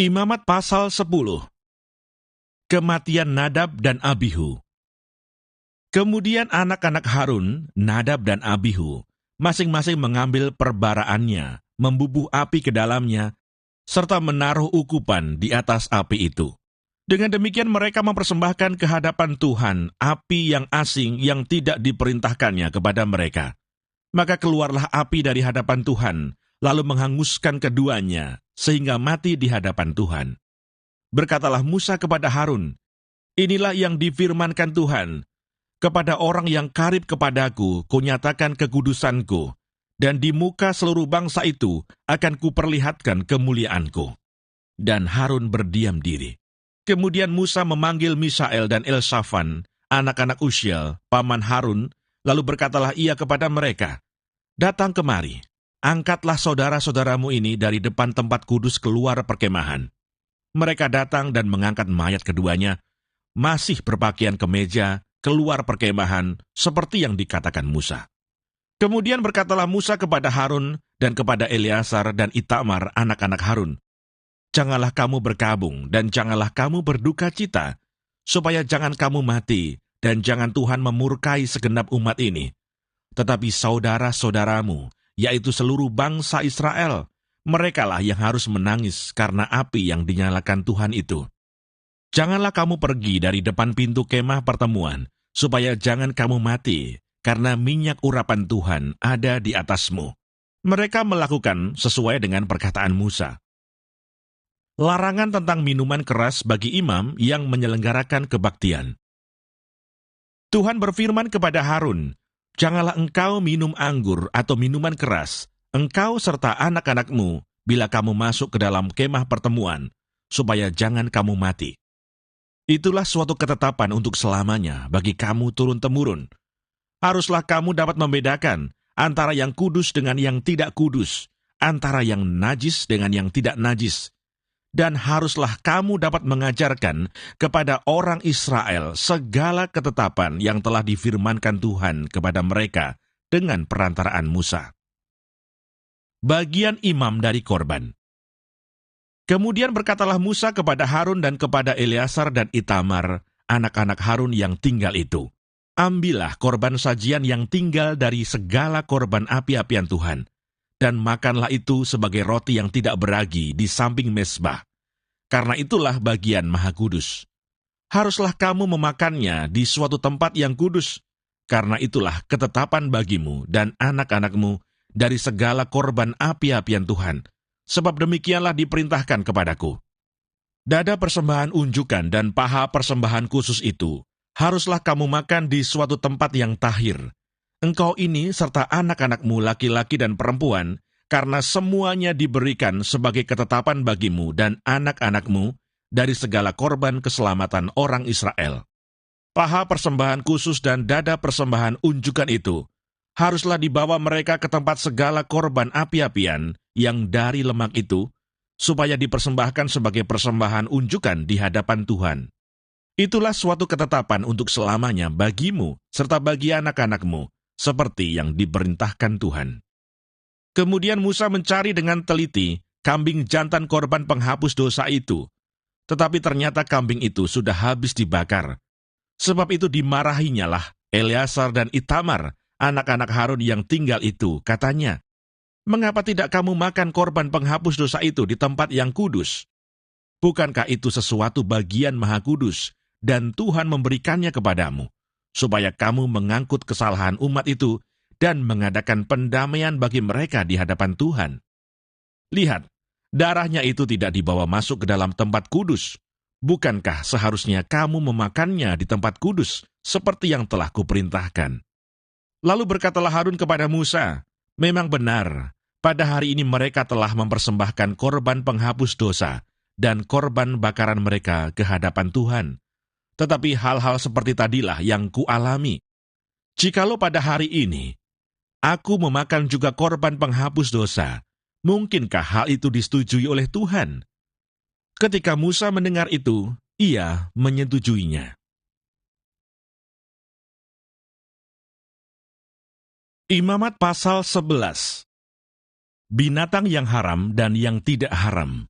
Imamat pasal 10. Kematian Nadab dan Abihu. Kemudian anak-anak Harun, Nadab dan Abihu, masing-masing mengambil perbaraannya, membubuh api ke dalamnya, serta menaruh ukupan di atas api itu. Dengan demikian mereka mempersembahkan ke hadapan Tuhan api yang asing yang tidak diperintahkannya kepada mereka. Maka keluarlah api dari hadapan Tuhan, lalu menghanguskan keduanya, sehingga mati di hadapan Tuhan. Berkatalah Musa kepada Harun, "Inilah yang difirmankan Tuhan, kepada orang yang karib kepadaku, kunyatakan kekudusanku, dan di muka seluruh bangsa itu akan kuperlihatkan kemuliaanku." Dan Harun berdiam diri. Kemudian Musa memanggil Misael dan Elsafan, anak-anak Uziel, paman Harun, lalu berkatalah ia kepada mereka, "Datang kemari, angkatlah saudara-saudaramu ini dari depan tempat kudus keluar perkemahan." Mereka datang dan mengangkat mayat keduanya, masih berpakaian kemeja, keluar perkemahan, seperti yang dikatakan Musa. Kemudian berkatalah Musa kepada Harun dan kepada Eleazar dan Itamar, anak-anak Harun, "Janganlah kamu berkabung dan janganlah kamu berduka cita, supaya jangan kamu mati dan jangan Tuhan memurkai segenap umat ini. Tetapi saudara-saudaramu, yaitu seluruh bangsa Israel, merekalah yang harus menangis karena api yang dinyalakan Tuhan itu. Janganlah kamu pergi dari depan pintu kemah pertemuan, supaya jangan kamu mati, karena minyak urapan Tuhan ada di atasmu." Mereka melakukan sesuai dengan perkataan Musa. Larangan tentang minuman keras bagi imam yang menyelenggarakan kebaktian. Tuhan berfirman kepada Harun, "Janganlah engkau minum anggur atau minuman keras, engkau serta anak-anakmu, bila kamu masuk ke dalam kemah pertemuan, supaya jangan kamu mati. Itulah suatu ketetapan untuk selamanya bagi kamu turun-temurun. Haruslah kamu dapat membedakan antara yang kudus dengan yang tidak kudus, antara yang najis dengan yang tidak najis. Dan haruslah kamu dapat mengajarkan kepada orang Israel segala ketetapan yang telah difirmankan Tuhan kepada mereka dengan perantaraan Musa." Bagian imam dari korban. Kemudian berkatalah Musa kepada Harun dan kepada Eleazar dan Itamar, anak-anak Harun yang tinggal itu, "Ambillah korban sajian yang tinggal dari segala korban api-apian Tuhan, dan makanlah itu sebagai roti yang tidak beragi di samping mezbah, karena itulah bagian maha kudus. Haruslah kamu memakannya di suatu tempat yang kudus, karena itulah ketetapan bagimu dan anak-anakmu dari segala korban api-apian Tuhan, sebab demikianlah diperintahkan kepadaku. Dada persembahan unjukan dan paha persembahan khusus itu haruslah kamu makan di suatu tempat yang tahir. Engkau ini serta anak-anakmu laki-laki dan perempuan, karena semuanya diberikan sebagai ketetapan bagimu dan anak-anakmu dari segala korban keselamatan orang Israel. Paha persembahan khusus dan dada persembahan unjukan itu haruslah dibawa mereka ke tempat segala korban api-apian yang dari lemak itu, supaya dipersembahkan sebagai persembahan unjukan di hadapan Tuhan. Itulah suatu ketetapan untuk selamanya bagimu serta bagi anak-anakmu, seperti yang diperintahkan Tuhan. Kemudian Musa mencari dengan teliti kambing jantan korban penghapus dosa itu, tetapi ternyata kambing itu sudah habis dibakar. Sebab itu dimarahinya lah Eleazar dan Itamar, anak-anak Harun yang tinggal itu, katanya, "Mengapa tidak kamu makan korban penghapus dosa itu di tempat yang kudus? Bukankah itu sesuatu bagian maha kudus, dan Tuhan memberikannya kepadamu, supaya kamu mengangkut kesalahan umat itu dan mengadakan pendamaian bagi mereka di hadapan Tuhan? Lihat, darahnya itu tidak dibawa masuk ke dalam tempat kudus. Bukankah seharusnya kamu memakannya di tempat kudus, seperti yang telah kuperintahkan?" Lalu berkatalah Harun kepada Musa, "Memang benar, pada hari ini mereka telah mempersembahkan korban penghapus dosa dan korban bakaran mereka ke hadapan Tuhan. Tetapi hal-hal seperti tadilah yang kualami. Jikalau pada hari ini aku memakan juga korban penghapus dosa, mungkinkah hal itu disetujui oleh Tuhan?" Ketika Musa mendengar itu, ia menyetujuinya. Imamat pasal 11. Binatang yang haram dan yang tidak haram.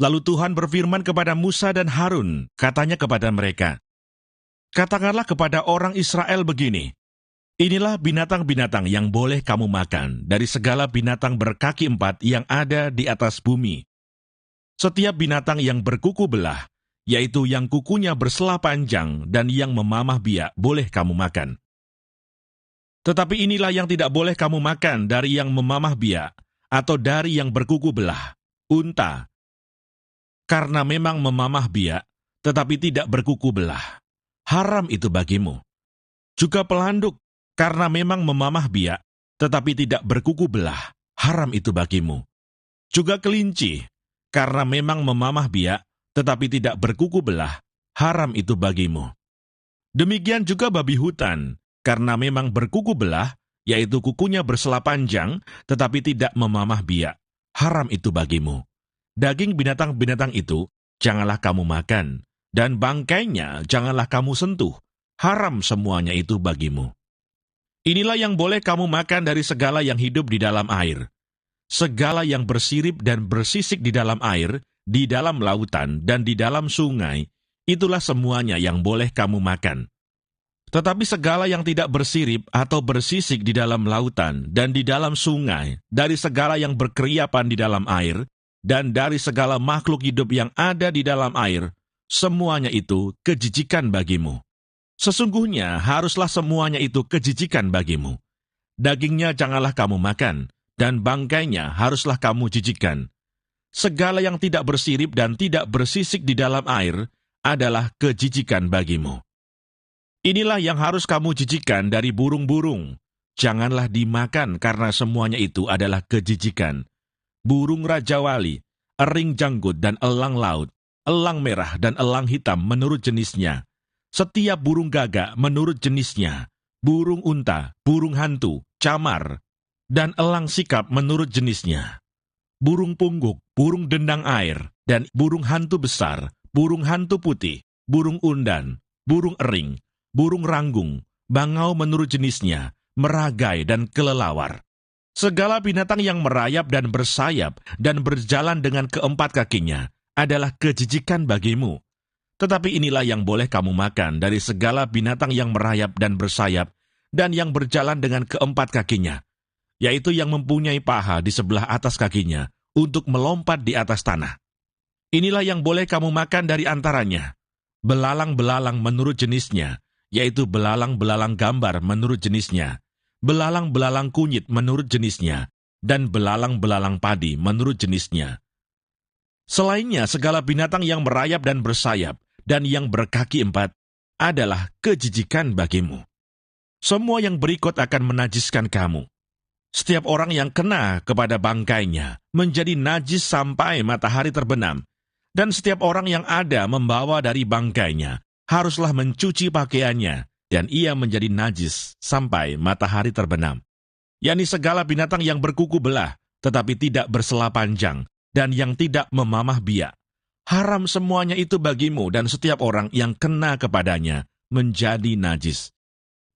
Lalu Tuhan berfirman kepada Musa dan Harun, katanya kepada mereka, "Katakanlah kepada orang Israel begini, inilah binatang-binatang yang boleh kamu makan dari segala binatang berkaki 4 yang ada di atas bumi. Setiap binatang yang berkuku belah, yaitu yang kukunya bersela panjang dan yang memamah biak, boleh kamu makan. Tetapi inilah yang tidak boleh kamu makan dari yang memamah biak, atau dari yang berkuku belah, unta, karena memang memamah biak, tetapi tidak berkuku belah. Haram itu bagimu. Juga pelanduk, karena memang memamah biak, tetapi tidak berkuku belah. Haram itu bagimu. Juga kelinci, karena memang memamah biak, tetapi tidak berkuku belah. Haram itu bagimu. Demikian juga babi hutan, karena memang berkuku belah, yaitu kukunya bersela panjang, tetapi tidak memamah biak. Haram itu bagimu. Daging binatang-binatang itu janganlah kamu makan, dan bangkainya janganlah kamu sentuh. Haram semuanya itu bagimu. Inilah yang boleh kamu makan dari segala yang hidup di dalam air. Segala yang bersirip dan bersisik di dalam air, di dalam lautan, dan di dalam sungai, itulah semuanya yang boleh kamu makan. Tetapi segala yang tidak bersirip atau bersisik di dalam lautan dan di dalam sungai, dari segala yang berkeriapan di dalam air, dan dari segala makhluk hidup yang ada di dalam air, semuanya itu kejijikan bagimu. Sesungguhnya haruslah semuanya itu kejijikan bagimu. Dagingnya janganlah kamu makan, dan bangkainya haruslah kamu jijikkan. Segala yang tidak bersirip dan tidak bersisik di dalam air adalah kejijikan bagimu. Inilah yang harus kamu jijikkan dari burung-burung. Janganlah dimakan karena semuanya itu adalah kejijikan. Burung rajawali, ering janggut dan elang laut, elang merah dan elang hitam menurut jenisnya. Setiap burung gagak menurut jenisnya. Burung unta, burung hantu, camar, dan elang sikap menurut jenisnya. Burung pungguk, burung dendang air, dan burung hantu besar, burung hantu putih, burung undan, burung ering, burung ranggung, bangau menurut jenisnya, meragai dan kelelawar. Segala binatang yang merayap dan bersayap dan berjalan dengan keempat kakinya adalah kejijikan bagimu. Tetapi inilah yang boleh kamu makan dari segala binatang yang merayap dan bersayap dan yang berjalan dengan keempat kakinya, yaitu yang mempunyai paha di sebelah atas kakinya untuk melompat di atas tanah. Inilah yang boleh kamu makan dari antaranya. Belalang-belalang menurut jenisnya, yaitu belalang-belalang gambar menurut jenisnya, belalang-belalang kunyit menurut jenisnya, dan belalang-belalang padi menurut jenisnya. Selainnya, segala binatang yang merayap dan bersayap, dan yang berkaki 4, adalah kejijikan bagimu. Semua yang berikut akan menajiskan kamu. Setiap orang yang kena kepada bangkainya menjadi najis sampai matahari terbenam, dan setiap orang yang ada membawa dari bangkainya haruslah mencuci pakaiannya, dan ia menjadi najis sampai matahari terbenam. yakni segala binatang yang berkuku belah, tetapi tidak bersela panjang, dan yang tidak memamah biak. Haram semuanya itu bagimu, dan setiap orang yang kena kepadanya menjadi najis.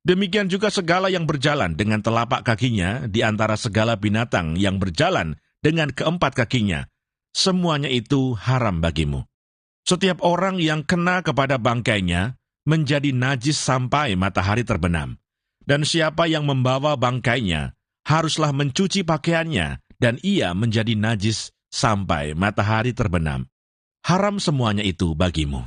Demikian juga segala yang berjalan dengan telapak kakinya di antara segala binatang yang berjalan dengan keempat kakinya, semuanya itu haram bagimu. Setiap orang yang kena kepada bangkainya menjadi najis sampai matahari terbenam. Dan siapa yang membawa bangkainya haruslah mencuci pakaiannya, dan ia menjadi najis sampai matahari terbenam. Haram semuanya itu bagimu.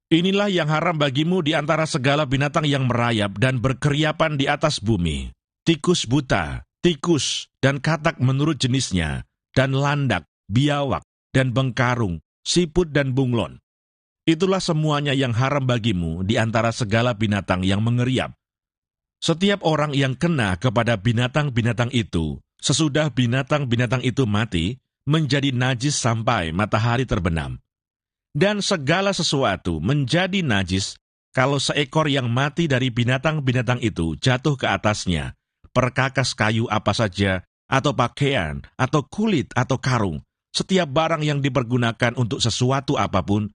Inilah yang haram bagimu di antara segala binatang yang merayap dan berkeriapan di atas bumi. Tikus buta, tikus, dan katak menurut jenisnya, dan landak, biawak, dan bengkarung, siput dan bunglon. Itulah semuanya yang haram bagimu di antara segala binatang yang mengeriap. Setiap orang yang kena kepada binatang-binatang itu, sesudah binatang-binatang itu mati, menjadi najis sampai matahari terbenam. Dan segala sesuatu menjadi najis kalau seekor yang mati dari binatang-binatang itu jatuh ke atasnya, perkakas kayu apa saja, atau pakaian, atau kulit, atau karung, setiap barang yang dipergunakan untuk sesuatu apapun,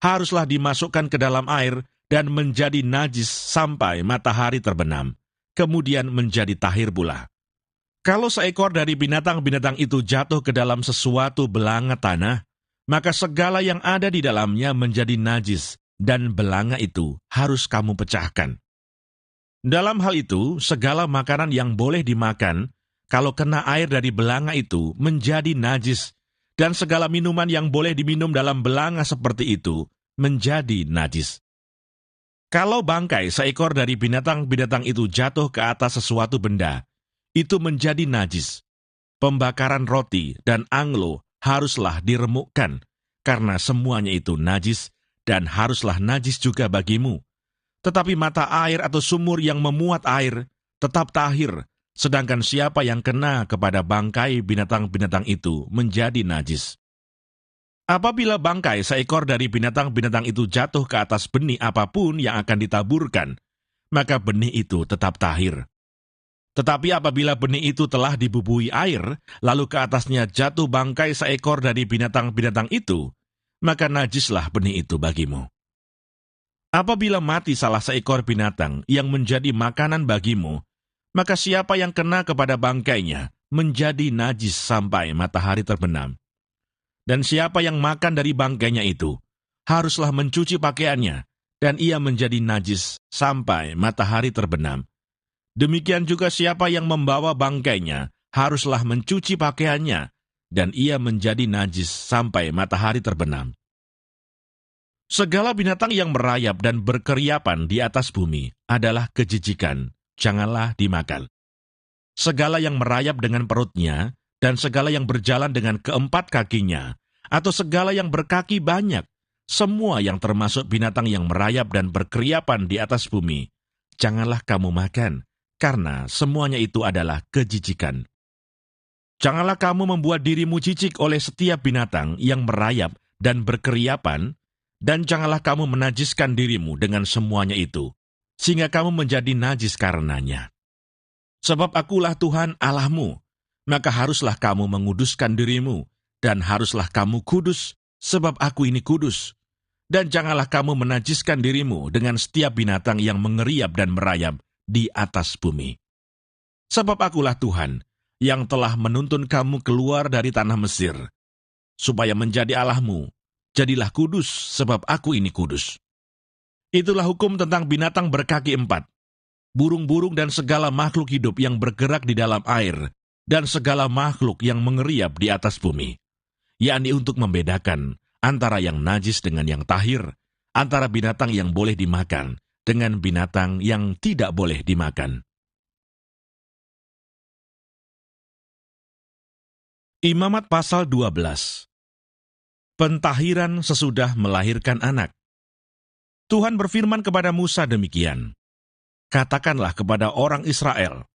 haruslah dimasukkan ke dalam air dan menjadi najis sampai matahari terbenam, kemudian menjadi tahir pula. Kalau seekor dari binatang-binatang itu jatuh ke dalam sesuatu belanga tanah, maka segala yang ada di dalamnya menjadi najis, dan belanga itu harus kamu pecahkan. Dalam hal itu, segala makanan yang boleh dimakan, kalau kena air dari belanga itu menjadi najis, dan segala minuman yang boleh diminum dalam belanga seperti itu menjadi najis. Kalau bangkai seekor dari binatang-binatang itu jatuh ke atas sesuatu benda, itu menjadi najis. Pembakaran roti dan anglo haruslah diremukkan, karena semuanya itu najis, dan haruslah najis juga bagimu. Tetapi mata air atau sumur yang memuat air tetap tahir, sedangkan siapa yang kena kepada bangkai binatang-binatang itu menjadi najis. Apabila bangkai seekor dari binatang-binatang itu jatuh ke atas benih apapun yang akan ditaburkan, maka benih itu tetap tahir. Tetapi apabila benih itu telah dibubui air, lalu ke atasnya jatuh bangkai seekor dari binatang-binatang itu, maka najislah benih itu bagimu. Apabila mati salah seekor binatang yang menjadi makanan bagimu, maka siapa yang kena kepada bangkainya menjadi najis sampai matahari terbenam. Dan siapa yang makan dari bangkainya itu, haruslah mencuci pakaiannya, dan ia menjadi najis sampai matahari terbenam. Demikian juga siapa yang membawa bangkainya, haruslah mencuci pakaiannya, dan ia menjadi najis sampai matahari terbenam. Segala binatang yang merayap dan berkeriapan di atas bumi adalah kejijikan, janganlah dimakan. Segala yang merayap dengan perutnya, dan segala yang berjalan dengan keempat kakinya, atau segala yang berkaki banyak, semua yang termasuk binatang yang merayap dan berkeriapan di atas bumi, janganlah kamu makan, karena semuanya itu adalah kejijikan. Janganlah kamu membuat dirimu jijik oleh setiap binatang yang merayap dan berkeriapan, dan janganlah kamu menajiskan dirimu dengan semuanya itu, sehingga kamu menjadi najis karenanya. Sebab akulah Tuhan Allahmu, maka haruslah kamu menguduskan dirimu, dan haruslah kamu kudus, sebab aku ini kudus. Dan janganlah kamu menajiskan dirimu dengan setiap binatang yang mengeriap dan merayap di atas bumi. Sebab akulah Tuhan, yang telah menuntun kamu keluar dari tanah Mesir, supaya menjadi Allahmu. Jadilah kudus, sebab aku ini kudus. Itulah hukum tentang binatang berkaki empat, burung-burung dan segala makhluk hidup yang bergerak di dalam air, dan segala makhluk yang mengeriap di atas bumi, yakni untuk membedakan antara yang najis dengan yang tahir, antara binatang yang boleh dimakan dengan binatang yang tidak boleh dimakan. Imamat pasal 12. Pentahiran sesudah melahirkan anak. Tuhan berfirman kepada Musa demikian, katakanlah kepada orang Israel,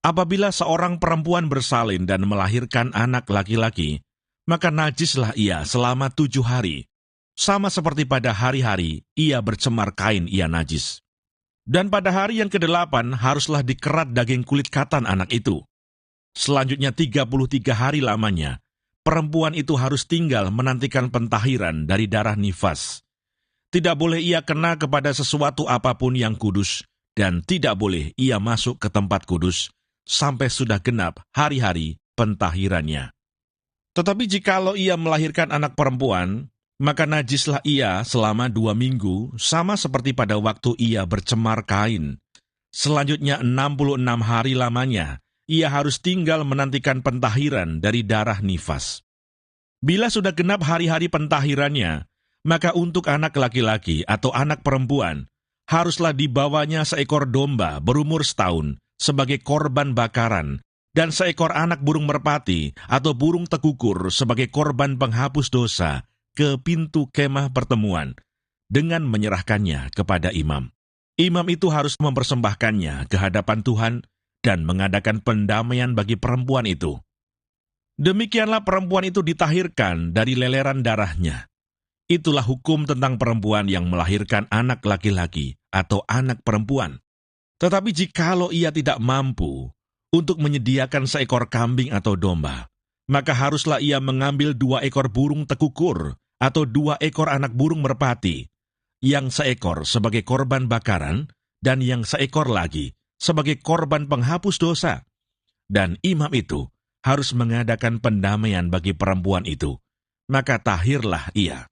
apabila seorang perempuan bersalin dan melahirkan anak laki-laki, maka najislah ia selama 7 hari, sama seperti pada hari-hari ia bercemar kain ia najis. Dan pada hari yang ke-8 haruslah dikerat daging kulit katan anak itu. Selanjutnya 33 hari lamanya, perempuan itu harus tinggal menantikan pentahiran dari darah nifas. Tidak boleh ia kena kepada sesuatu apapun yang kudus, dan tidak boleh ia masuk ke tempat kudus, sampai sudah genap hari-hari pentahirannya. Tetapi jikalau ia melahirkan anak perempuan, maka najislah ia selama 2 minggu, sama seperti pada waktu ia bercemar kain. Selanjutnya 66 hari lamanya, ia harus tinggal menantikan pentahiran dari darah nifas. Bila sudah genap hari-hari pentahirannya, maka untuk anak laki-laki atau anak perempuan, haruslah dibawanya seekor domba berumur 1 tahun sebagai korban bakaran, dan seekor anak burung merpati atau burung tekukur sebagai korban penghapus dosa ke pintu kemah pertemuan, dengan menyerahkannya kepada imam. Imam itu harus mempersembahkannya ke hadapan Tuhan, dan mengadakan pendamaian bagi perempuan itu. Demikianlah perempuan itu ditahirkan dari leleran darahnya. Itulah hukum tentang perempuan yang melahirkan anak laki-laki atau anak perempuan. Tetapi jikalau ia tidak mampu untuk menyediakan seekor kambing atau domba, maka haruslah ia mengambil 2 ekor burung tekukur atau 2 ekor anak burung merpati, yang seekor sebagai korban bakaran, dan yang seekor lagi sebagai korban penghapus dosa. Dan imam itu harus mengadakan pendamaian bagi perempuan itu, maka tahirlah ia.